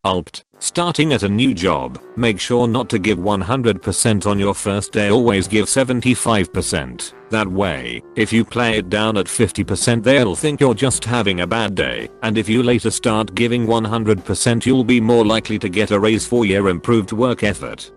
LPT. Starting at a new job, make sure not to give 100% on your first day, always give 75%. That way, if you play it down at 50% they'll think you're just having a bad day, and if you later start giving 100% you'll be more likely to get a raise for your improved work effort.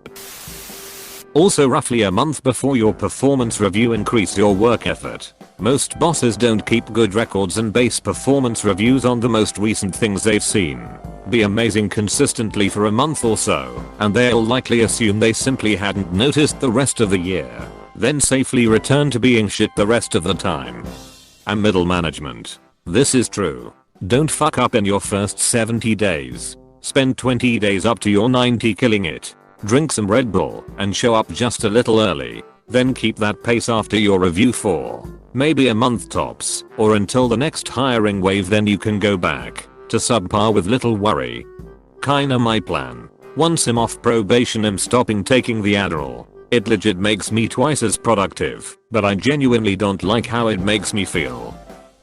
Also, roughly a month before your performance review, increase your work effort. Most bosses don't keep good records and base performance reviews on the most recent things they've seen. Be amazing consistently for a month or so, and they'll likely assume they simply hadn't noticed the rest of the year. Then safely return to being shit the rest of the time. And middle management. This is true. Don't fuck up in your first 70 days. Spend 20 days up to your 90 killing it. Drink some Red Bull and show up just a little early. Then keep that pace after your review for maybe a month tops, or until the next hiring wave, then you can go back to subpar with little worry. Kinda my plan. Once I'm off probation I'm stopping taking the Adderall. It legit makes me twice as productive, but I genuinely don't like how it makes me feel.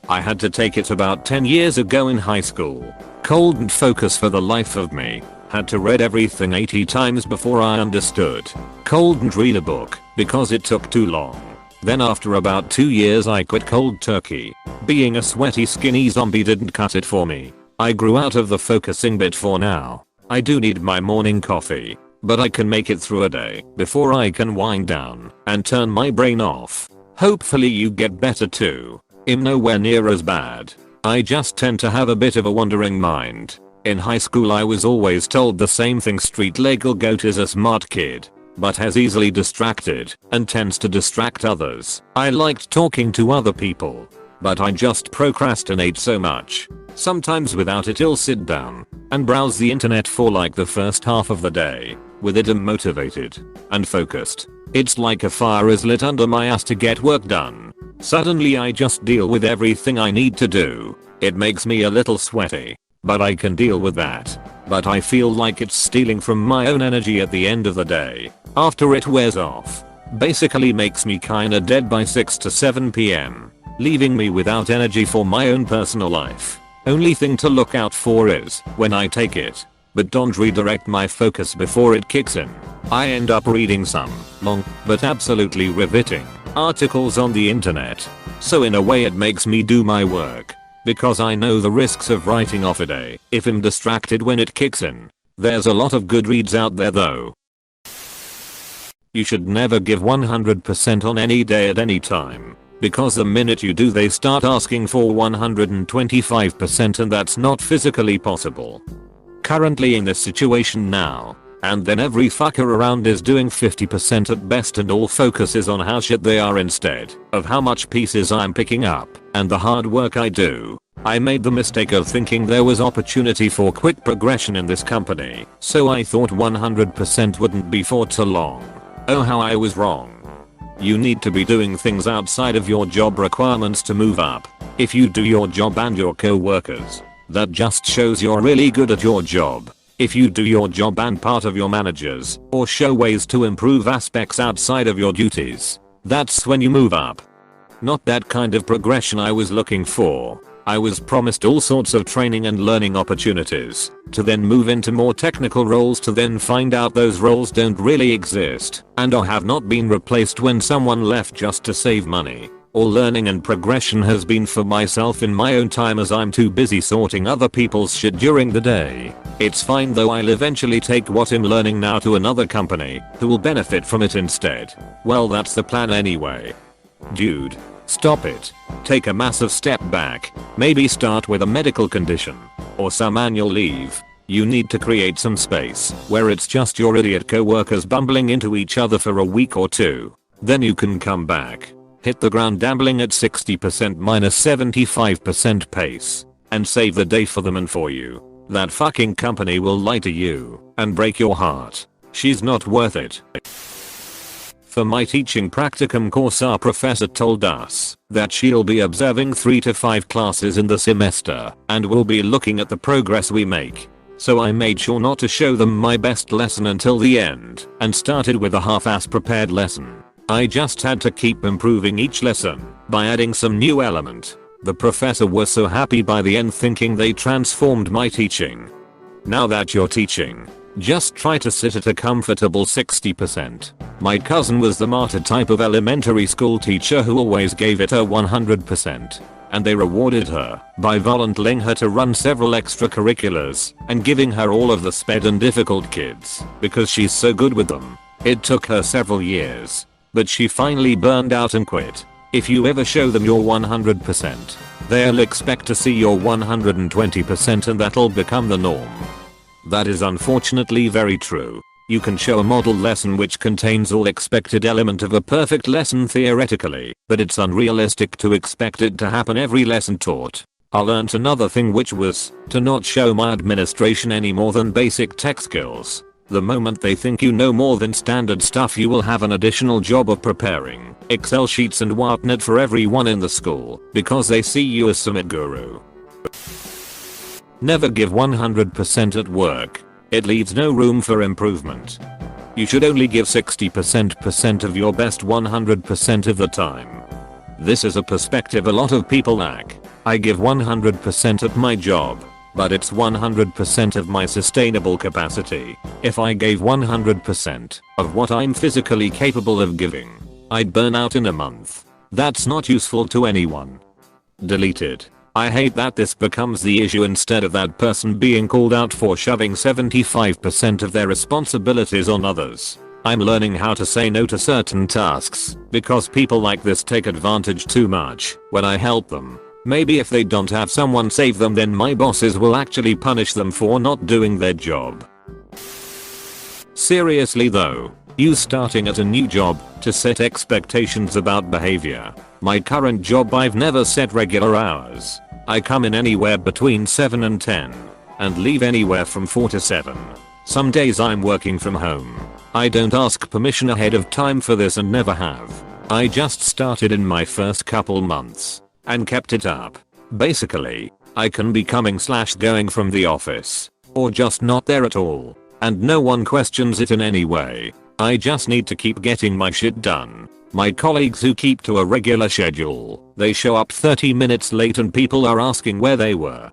I had to take it about 10 years ago in high school. Couldn't focus for the life of me. Had to read everything 80 times before I understood. Couldn't read a book because it took too long. Then after about 2 years I quit cold turkey. Being a sweaty skinny zombie didn't cut it for me. I grew out of the focusing bit for now. I do need my morning coffee, but I can make it through a day before I can wind down and turn my brain off. Hopefully you get better too. I'm nowhere near as bad. I just tend to have a bit of a wandering mind. In high school I was always told the same thing: street legal goat is a smart kid, but has easily distracted and tends to distract others. I liked talking to other people, but I just procrastinate so much. Sometimes without it I'll sit down and browse the internet for like the first half of the day. With it I'm motivated and focused. It's like a fire is lit under my ass to get work done. Suddenly I just deal with everything I need to do. It makes me a little sweaty, but I can deal with that. But I feel like it's stealing from my own energy at the end of the day, after it wears off. Basically makes me kinda dead by 6 to 7 PM, leaving me without energy for my own personal life. Only thing to look out for is when I take it, but don't redirect my focus before it kicks in. I end up reading some long, but absolutely riveting articles on the internet. So in a way it makes me do my work, because I know the risks of writing off a day if I'm distracted when it kicks in. There's a lot of good reads out there though. You should never give 100% on any day at any time, because the minute you do they start asking for 125% and that's not physically possible. Currently in this situation now, and then every fucker around is doing 50% at best and all focus is on how shit they are instead of how much pieces I'm picking up and the hard work I do. I made the mistake of thinking there was opportunity for quick progression in this company, so I thought 100% wouldn't be for too long. Oh how I was wrong. You need to be doing things outside of your job requirements to move up. If you do your job and your co-workers, that just shows you're really good at your job. If you do your job and part of your managers, or show ways to improve aspects outside of your duties, that's when you move up. Not that kind of progression I was looking for. I was promised all sorts of training and learning opportunities, to then move into more technical roles, to then find out those roles don't really exist, and or have not been replaced when someone left just to save money. All learning and progression has been for myself in my own time, as I'm too busy sorting other people's shit during the day. It's fine though, I'll eventually take what I'm learning now to another company who will benefit from it instead. Well, that's the plan anyway. Dude, stop it. Take a massive step back. Maybe start with a medical condition or some annual leave. You need to create some space where it's just your idiot co-workers bumbling into each other for a week or two. Then you can come back, hit the ground dabbling at 60% minus 75% pace, and save the day for them and for you. That fucking company will lie to you and break your heart. She's not worth it. For my teaching practicum course, our professor told us that she'll be observing 3 to 5 classes in the semester and will be looking at the progress we make. So I made sure not to show them my best lesson until the end and started with a half-ass prepared lesson. I just had to keep improving each lesson by adding some new element. The professor was so happy by the end, thinking they transformed my teaching. Now that you're teaching, just try to sit at a comfortable 60%. My cousin was the martyr type of elementary school teacher who always gave it her 100%. And they rewarded her by volunteering her to run several extracurriculars and giving her all of the sped and difficult kids because she's so good with them. It took her several years, but she finally burned out and quit. If you ever show them your 100%, they'll expect to see your 120% and that'll become the norm. That is unfortunately very true. You can show a model lesson which contains all expected element of a perfect lesson theoretically, but it's unrealistic to expect it to happen every lesson taught. I learnt another thing, which was to not show my administration any more than basic tech skills. The moment they think you know more than standard stuff, you will have an additional job of preparing Excel sheets and whatnot for everyone in the school because they see you as some guru. Never give 100% at work. It leaves no room for improvement. You should only give 60% of your best 100% of the time. This is a perspective a lot of people lack. I give 100% at my job, but it's 100% of my sustainable capacity. If I gave 100% of what I'm physically capable of giving, I'd burn out in a month. That's not useful to anyone. Delete it. I hate that this becomes the issue instead of that person being called out for shoving 75% of their responsibilities on others. I'm learning how to say no to certain tasks because people like this take advantage too much when I help them. Maybe if they don't have someone save them, then my bosses will actually punish them for not doing their job. Seriously though, you starting at a new job to set expectations about behavior. My current job, I've never set regular hours. I come in anywhere between 7 and 10 and leave anywhere from 4 to 7. Some days I'm working from home. I don't ask permission ahead of time for this and never have. I just started in my first couple months and kept it up. Basically, I can be coming/going from the office or just not there at all, and no one questions it in any way. I just need to keep getting my shit done. My colleagues who keep to a regular schedule, they show up 30 minutes late and people are asking where they were.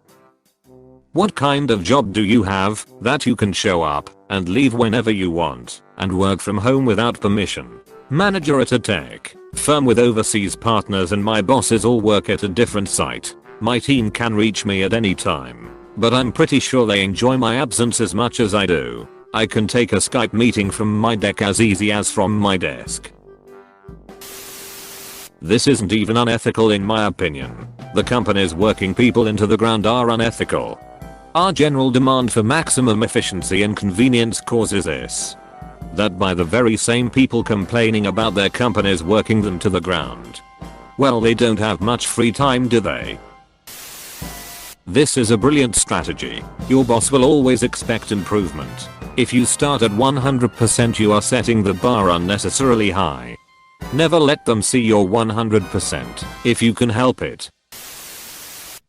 What kind of job do you have that you can show up and leave whenever you want and work from home without permission? Manager at a tech firm with overseas partners, and my bosses all work at a different site. My team can reach me at any time, but I'm pretty sure they enjoy my absence as much as I do. I can take a Skype meeting from my deck as easy as from my desk. This isn't even unethical in my opinion. The companies working people into the ground are unethical. Our general demand for maximum efficiency and convenience causes this. That by the very same people complaining about their companies working them to the ground. Well, they don't have much free time, do they? This is a brilliant strategy. Your boss will always expect improvement. If you start at 100%, you are setting the bar unnecessarily high. Never let them see your 100% if you can help it.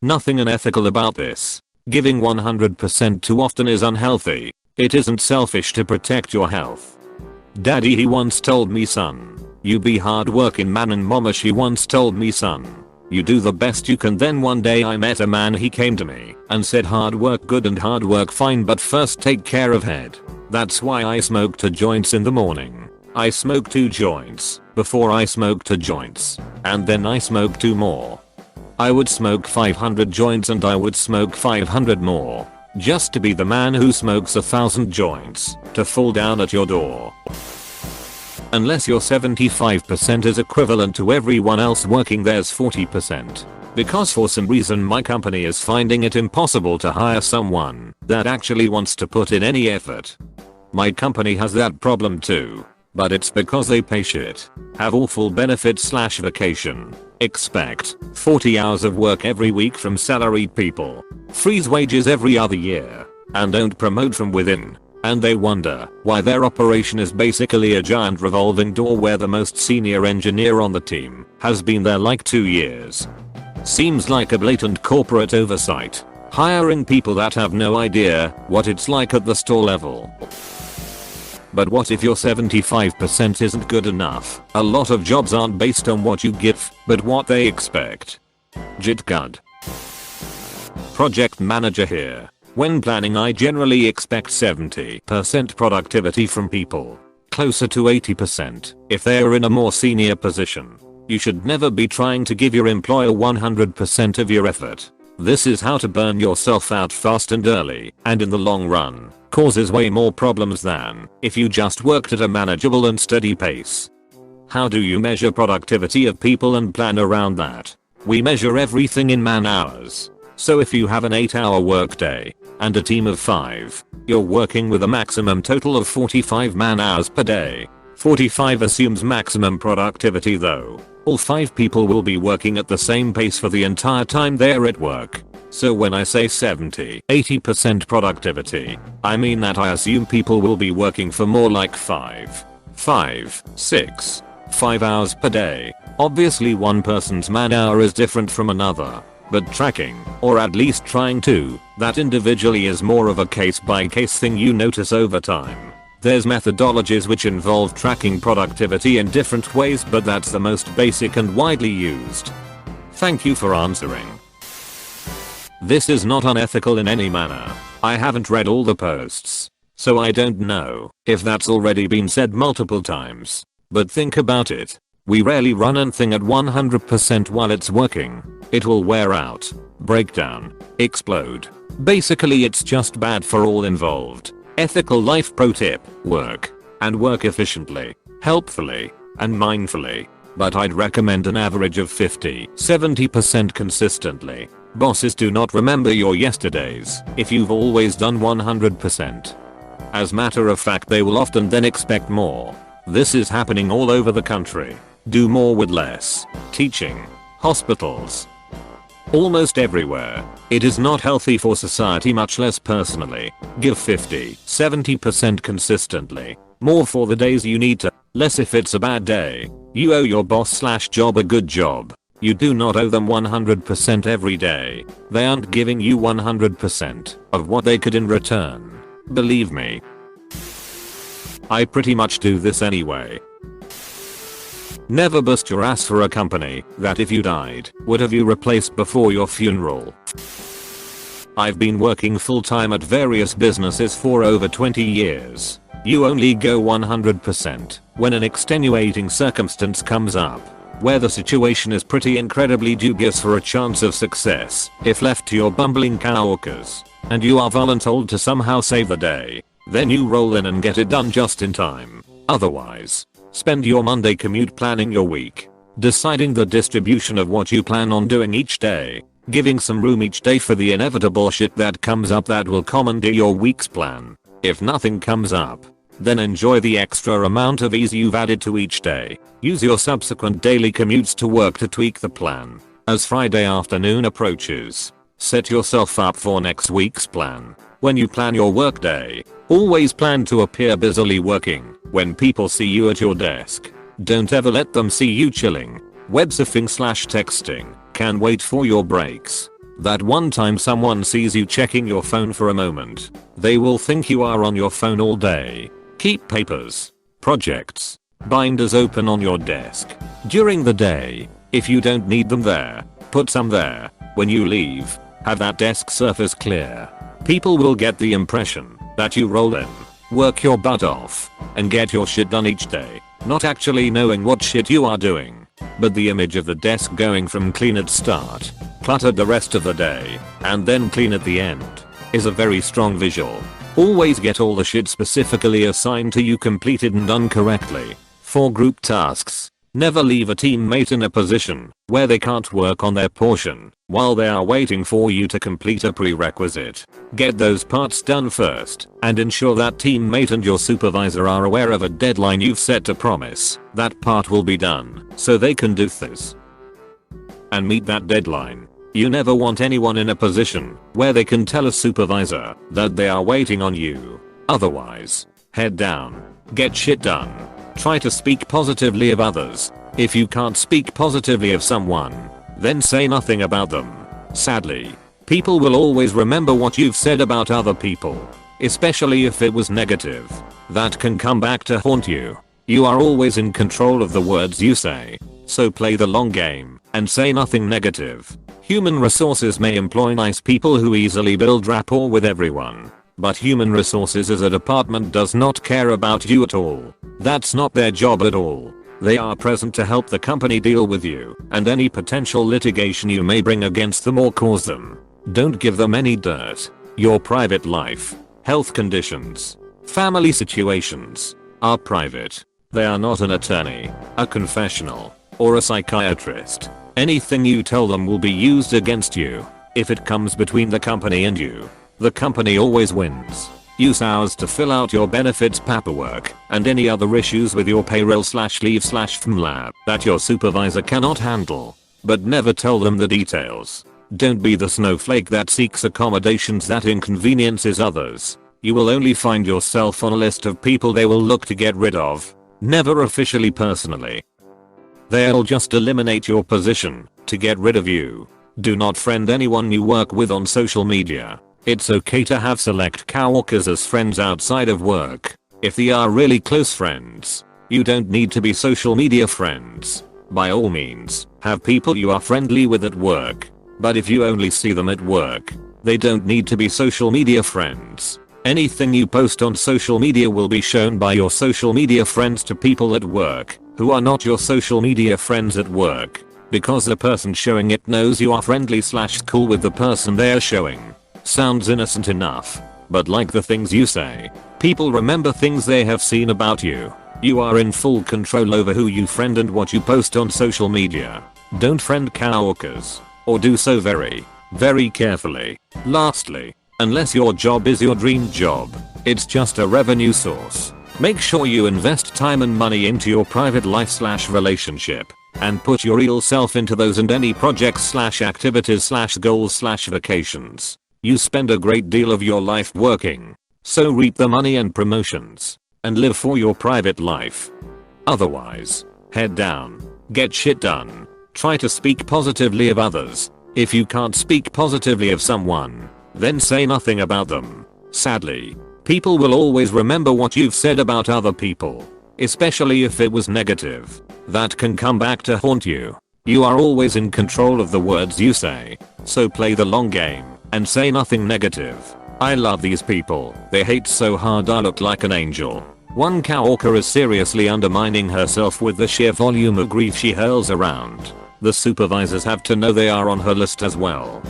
Nothing unethical about this. Giving 100% too often is unhealthy. It isn't selfish to protect your health. Daddy, he once told me, son, you be hard working man, and mama, she once told me, son, you do the best you can. Then one day I met a man, he came to me and said, hard work good and hard work fine, but first take care of head. That's why I smoke 2 joints in the morning. I smoke 2 joints before I smoke 2 joints, and then I smoke 2 more. I would smoke 500 joints and I would smoke 500 more, just to be the man who smokes 1,000 joints to fall down at your door. Unless your 75% is equivalent to everyone else working there's 40%. Because for some reason my company is finding it impossible to hire someone that actually wants to put in any effort. My company has that problem too, but it's because they pay shit, have awful benefits/vacation, expect 40 hours of work every week from salaried people, freeze wages every other year, and don't promote from within. And they wonder why their operation is basically a giant revolving door where the most senior engineer on the team has been there like 2 years. Seems like a blatant corporate oversight, hiring people that have no idea what it's like at the store level. But what if your 75% isn't good enough? A lot of jobs aren't based on what you give, but what they expect. Jitgud. Project manager here. When planning, I generally expect 70% productivity from people. Closer to 80% if they are in a more senior position. You should never be trying to give your employer 100% of your effort. This is how to burn yourself out fast and early, and in the long run, causes way more problems than if you just worked at a manageable and steady pace. How do you measure productivity of people and plan around that? We measure everything in man hours. So if you have an 8-hour workday and a team of 5, you're working with a maximum total of 45 man hours per day. 45 assumes maximum productivity though. All 5 people will be working at the same pace for the entire time they're at work. So when I say 70-80% productivity, I mean that I assume people will be working for more like 5 hours per day. Obviously one person's man hour is different from another. But tracking, or at least trying to, that individually is more of a case by case thing you notice over time. There's methodologies which involve tracking productivity in different ways, but that's the most basic and widely used. Thank you for answering. This is not unethical in any manner. I haven't read all the posts, so I don't know if that's already been said multiple times. But think about it. We rarely run anything at 100% while it's working. It will wear out, break down, explode. Basically it's just bad for all involved. Ethical life pro tip: work efficiently, helpfully, and mindfully. But I'd recommend an average of 50-70% consistently. Bosses do not remember your yesterdays if you've always done 100%. As matter of fact, they will often then expect more. This is happening all over the country. Do more with less. Teaching, hospitals, almost everywhere. It is not healthy for society, much less personally. Give 50-70% consistently. More for the days you need to, less if it's a bad day. You owe your boss/job a good job. You do not owe them 100% every day. They aren't giving you 100% of what they could in return. Believe me. I pretty much do this anyway. Never bust your ass for a company that if you died would have you replaced before your funeral. I've been working full time at various businesses for over 20 years. You only go 100% when an extenuating circumstance comes up, where the situation is pretty incredibly dubious for a chance of success if left to your bumbling coworkers, and you are voluntold to somehow save the day. Then you roll in and get it done just in time. Otherwise, spend your Monday commute planning your week, deciding the distribution of what you plan on doing each day, giving some room each day for the inevitable shit that comes up that will commandeer your week's plan. If nothing comes up, then enjoy the extra amount of ease you've added to each day. Use your subsequent daily commutes to work to tweak the plan. As Friday afternoon approaches, set yourself up for next week's plan. When you plan your workday, always plan to appear busily working when people see you at your desk. Don't ever let them see you chilling, web surfing/texting. Can wait for your breaks. That one time someone sees you checking your phone for a moment, they will think you are on your phone all day. Keep papers, projects, binders open on your desk during the day. If you don't need them there, put some there. When you leave, have that desk surface clear. People will get the impression that you roll in, work your butt off, and get your shit done each day, not actually knowing what shit you are doing. But the image of the desk going from clean at start, cluttered the rest of the day, and then clean at the end, is a very strong visual. Always get all the shit specifically assigned to you completed and done correctly. For group tasks, never leave a teammate in a position where they can't work on their portion while they are waiting for you to complete a prerequisite. Get those parts done first, and ensure that teammate and your supervisor are aware of a deadline you've set to promise that part will be done, so they can do this and meet that deadline. You never want anyone in a position where they can tell a supervisor that they are waiting on you. Otherwise, head down, get shit done. Try to speak positively of others. If you can't speak positively of someone, then say nothing about them. Sadly, people will always remember what you've said about other people, especially if it was negative. that can come back to haunt you. You are always in control of the words you say. So play the long game and say nothing negative. Human resources may employ nice people who easily build rapport with everyone. But human resources as a department does not care about you at all. That's not their job at all. They are present to help the company deal with you and any potential litigation you may bring against them or cause them. Don't give them any dirt. Your private life, health conditions, family situations are private. They are not an attorney, a confessional, or a psychiatrist. Anything you tell them will be used against you. If it comes between the company and you, the company always wins. Use hours to fill out your benefits paperwork and any other issues with your payroll/leave/FMLA that your supervisor cannot handle. But never tell them the details. Don't be the snowflake that seeks accommodations that inconveniences others. You will only find yourself on a list of people they will look to get rid of. Never officially personally. They'll just eliminate your position to get rid of you. Do not friend anyone you work with on social media. It's okay to have select coworkers as friends outside of work. If they are really close friends, you don't need to be social media friends. By all means, have people you are friendly with at work. But if you only see them at work, they don't need to be social media friends. Anything you post on social media will be shown by your social media friends to people at work who are not your social media friends at work, because the person showing it knows you are friendly/cool with the person they are showing. Sounds innocent enough, but like the things you say, people remember things they have seen about you. You are in full control over who you friend and what you post on social media. Don't friend coworkers, or do so very, very carefully. Lastly, unless your job is your dream job, it's just a revenue source. Make sure you invest time and money into your private life/relationship and put your real self into those and any projects/activities/goals/vacations. You spend a great deal of your life working, so reap the money and promotions and live for your private life. Otherwise, head down, get shit done. Try to speak positively of others. If you can't speak positively of someone, then say nothing about them. Sadly, people will always remember what you've said about other people, especially if it was negative. That can come back to haunt you. You are always in control of the words you say, so play the long game and say nothing negative. I love these people. They hate so hard I look like an angel. One coworker is seriously undermining herself with the sheer volume of grief she hurls around. The supervisors have to know they are on her list as well.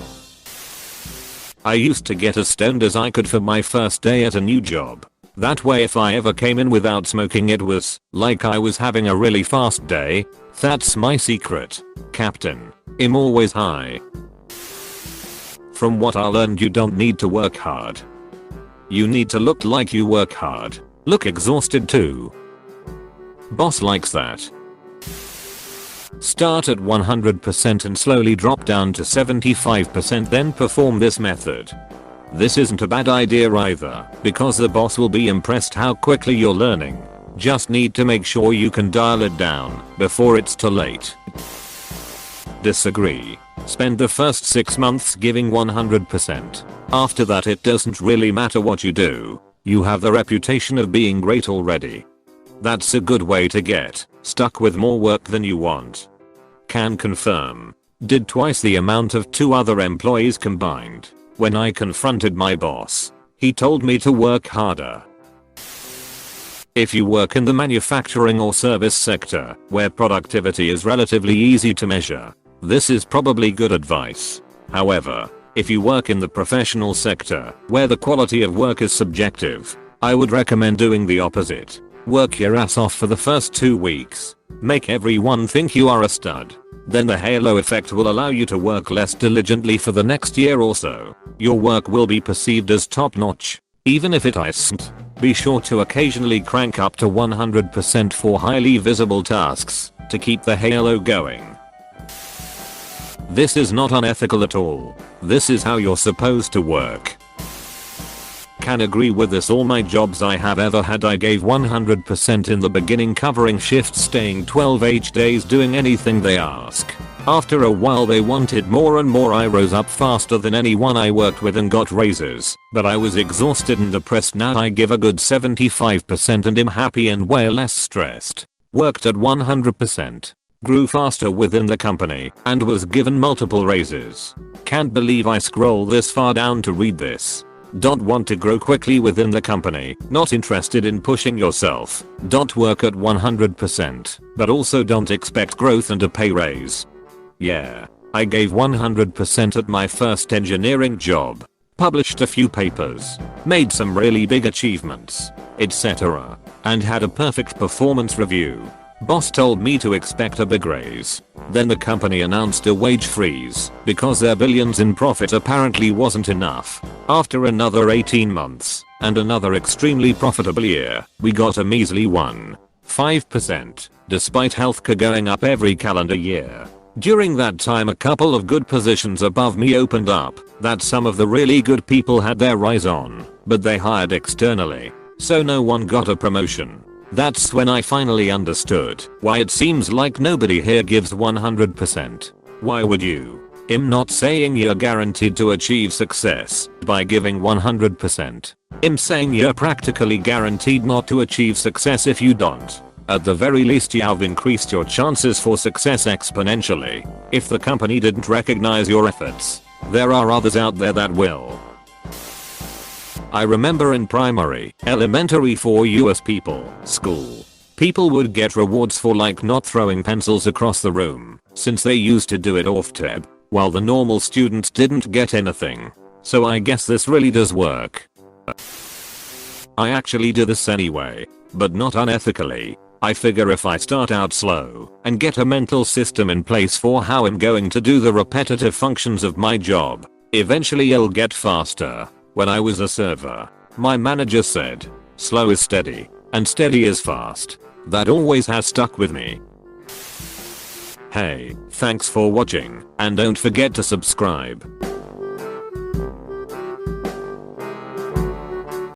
I used to get as stoned as I could for my first day at a new job. That way if I ever came in without smoking it was like I was having a really fast day. That's my secret. Captain, I'm always high. From what I learned, you don't need to work hard. You need to look like you work hard. Look exhausted too. Boss likes that. Start at 100% and slowly drop down to 75%, then perform this method. This isn't a bad idea either, because the boss will be impressed how quickly you're learning. Just need to make sure you can dial it down before it's too late. Disagree. Spend the first 6 months giving 100%. After that it doesn't really matter what you do. You have the reputation of being great already. That's a good way to get stuck with more work than you want. Can confirm. Did twice the amount of 2 other employees combined. When I confronted my boss, he told me to work harder. If you work in the manufacturing or service sector, where productivity is relatively easy to measure, this is probably good advice. However, if you work in the professional sector, where the quality of work is subjective, I would recommend doing the opposite. Work your ass off for the first 2 weeks. Make everyone think you are a stud. Then the halo effect will allow you to work less diligently for the next year or so. Your work will be perceived as top notch, even if it isn't. Be sure to occasionally crank up to 100% for highly visible tasks to keep the halo going. This is not unethical at all. This is how you're supposed to work. Can agree with this. All my jobs I have ever had, I gave 100% in the beginning, covering shifts, staying 12 days, doing anything they ask. After a while they wanted more and more. I rose up faster than anyone I worked with and got raises, but I was exhausted and depressed. Now I give a good 75% and am happy and way less stressed. Worked at 100%. Grew faster within the company and was given multiple raises. Can't believe I scroll this far down to read this. Want to grow quickly within the company, not interested in pushing yourself. Work at 100%, but also don't expect growth and a pay raise. Yeah, I gave 100% at my first engineering job. Published a few papers, made some really big achievements, etc. And had a perfect performance review. Boss told me to expect a big raise. Then the company announced a wage freeze because their billions in profit apparently wasn't enough. After another 18 months and another extremely profitable year, we got a measly 1.5% despite healthcare going up every calendar year. During that time a couple of good positions above me opened up that some of the really good people had their rise on, but they hired externally, so no one got a promotion. That's when I finally understood why it seems like nobody here gives 100%. Why would you? I'm not saying you're guaranteed to achieve success by giving 100%. I'm saying you're practically guaranteed not to achieve success if you don't. At the very least you have increased your chances for success exponentially. If the company didn't recognize your efforts, there are others out there that will. I remember in primary, elementary for US school, people would get rewards for like not throwing pencils across the room, since they used to do it off tab, while the normal students didn't get anything. So I guess this really does work. I actually do this anyway, but not unethically. I figure if I start out slow and get a mental system in place for how I'm going to do the repetitive functions of my job, eventually I'll get faster. When I was a server, my manager said, slow is steady, and steady is fast. That always has stuck with me. Hey, thanks for watching, and don't forget to subscribe.